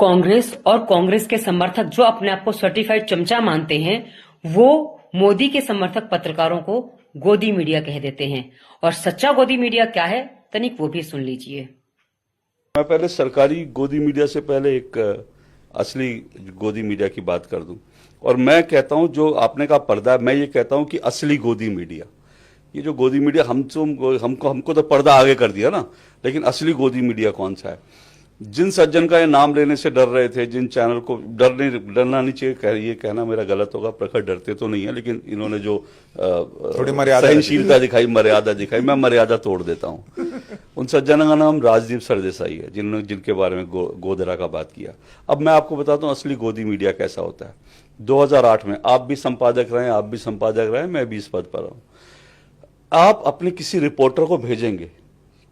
कांग्रेस और कांग्रेस के समर्थक जो अपने आप को सर्टिफाइड चमचा मानते हैं, वो मोदी के समर्थक पत्रकारों को गोदी मीडिया कह देते हैं। और सच्चा गोदी मीडिया क्या है, तनिक वो भी सुन लीजिए। मैं पहले सरकारी गोदी मीडिया से पहले एक असली गोदी मीडिया की बात कर दूं। और मैं कहता हूं, जो आपने कहा पर्दा, मैं ये कहता हूं कि असली गोदी मीडिया, ये जो गोदी मीडिया हमको तो पर्दा आगे कर दिया ना, लेकिन असली गोदी मीडिया कौन सा है? जिन सज्जन का ये नाम लेने से डर रहे थे, जिन चैनल को डरना नहीं चाहिए, ये कहना मेरा गलत होगा, प्रखर डरते तो नहीं है, लेकिन इन्होंने जो थोड़ी मर्यादा सहनशीलता दिखाई, मर्यादा दिखाई, मैं मर्यादा तोड़ देता हूं। उन सज्जनों का नाम राजदीप सरदेसाई है, जिनके बारे में गोदरा का बात किया। अब मैं आपको बताता हूं असली गोदी मीडिया कैसा होता है। 2008 में आप भी संपादक रहे, मैं भी इस पद पर हूं। आप अपने किसी रिपोर्टर को भेजेंगे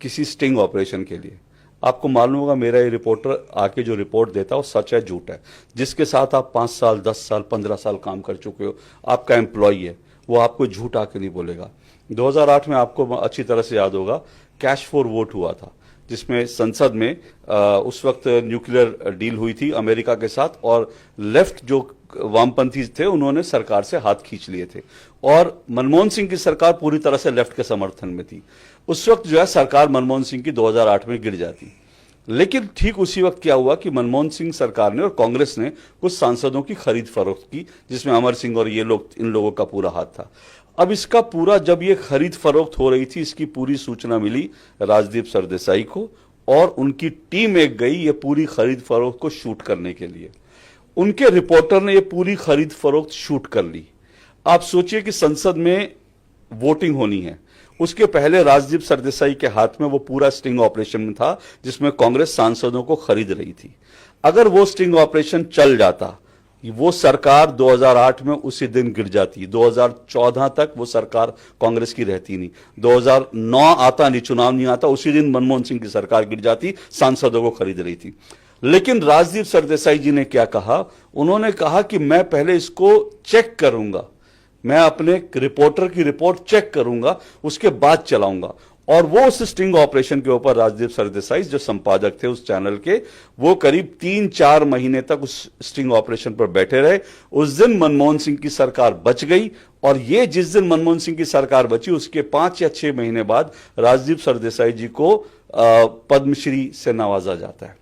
किसी स्टिंग ऑपरेशन के लिए, आपको मालूम होगा मेरा ये रिपोर्टर आके जो रिपोर्ट देता है वो सच है झूठ है। जिसके साथ आप 5 साल 10 साल 15 साल काम कर चुके हो, आपका एम्प्लॉई है, वो आपको झूठ आके नहीं बोलेगा। 2008 में आपको अच्छी तरह से याद होगा कैश फॉर वोट हुआ था, जिसमें संसद में उस वक्त न्यूक्लियर डील हुई थी अमेरिका के साथ, और लेफ्ट जो वामपंथी थे उन्होंने सरकार से हाथ खींच लिए थे, और मनमोहन सिंह की सरकार पूरी तरह से लेफ्ट के समर्थन में थी। उस वक्त जो है सरकार मनमोहन सिंह की 2008 में गिर जाती। लेकिन ठीक उसी वक्त क्या हुआ कि मनमोहन सिंह सरकार ने और कांग्रेस ने कुछ सांसदों की खरीद फरोख्त की, जिसमें अमर सिंह और ये लोग, इन लोगों का पूरा हाथ था। अब इसका पूरा, जब ये खरीद फरोख्त हो रही थी, इसकी पूरी सूचना मिली राजदीप सरदेसाई को, और उनकी टीम एक गई ये पूरी खरीद फरोख्त को शूट करने के लिए। उनके रिपोर्टर ने ये पूरी खरीद फरोख्त शूट कर ली। आप सोचिए कि संसद में वोटिंग होनी है, उसके पहले राजदीप सरदेसाई के हाथ में वो पूरा स्टिंग ऑपरेशन था, जिसमें कांग्रेस सांसदों को खरीद रही थी। अगर वो स्टिंग ऑपरेशन चल जाता, वो सरकार 2008 में उसी दिन गिर जाती। 2014 तक वो सरकार कांग्रेस की रहती नहीं। 2009 आता नहीं, चुनाव नहीं आता, उसी दिन मनमोहन सिंह की सरकार गिर जाती, सांसदों को खरीद रही थी। लेकिन राजदीप सरदेसाई जी ने क्या कहा? उन्होंने कहा कि मैं पहले इसको चेक करूंगा, मैं अपने रिपोर्टर की रिपोर्ट चेक करूंगा, उसके बाद चलाऊंगा। और वो उस स्टिंग ऑपरेशन के ऊपर राजदीप सरदेसाई जो संपादक थे उस चैनल के, वो करीब 3-4 महीने तक उस स्टिंग ऑपरेशन पर बैठे रहे। उस दिन मनमोहन सिंह की सरकार बच गई, और ये जिस दिन मनमोहन सिंह की सरकार बची, उसके 5 या 6 महीने बाद राजदीप सरदेसाई जी को पद्मश्री से नवाजा जाता है।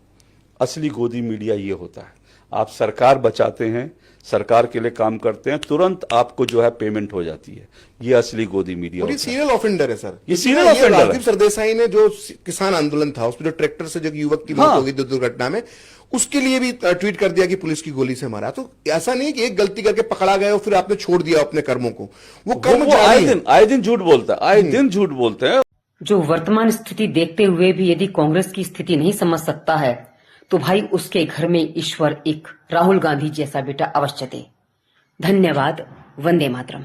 असली गोदी मीडिया ये होता है, आप सरकार बचाते हैं, सरकार के लिए काम करते हैं, तुरंत आपको जो है पेमेंट हो जाती है। ये असली गोदी मीडिया होता है। सीरियल ऑफेंडर है सर, ये सीरियल ऑफेंडर है। राजदीप सरदेसाई ने जो किसान आंदोलन था, उसमें जो ट्रैक्टर से जो युवक की मौत हो गई दुर्घटना में, उसके लिए भी ट्वीट कर दिया कि पुलिस की गोली से मारा। तो ऐसा नहीं कि एक गलती करके पकड़ा गया और फिर आपने छोड़ दिया अपने कर्मों को। वो कर्म आए दिन झूठ बोलता है, आए दिन झूठ बोलते हैं। जो वर्तमान स्थिति देखते हुए भी यदि कांग्रेस की स्थिति नहीं समझ सकता है, तो भाई उसके घर में ईश्वर एक राहुल गांधी जैसा बेटा अवश्य दे। धन्यवाद। वंदे मातरम।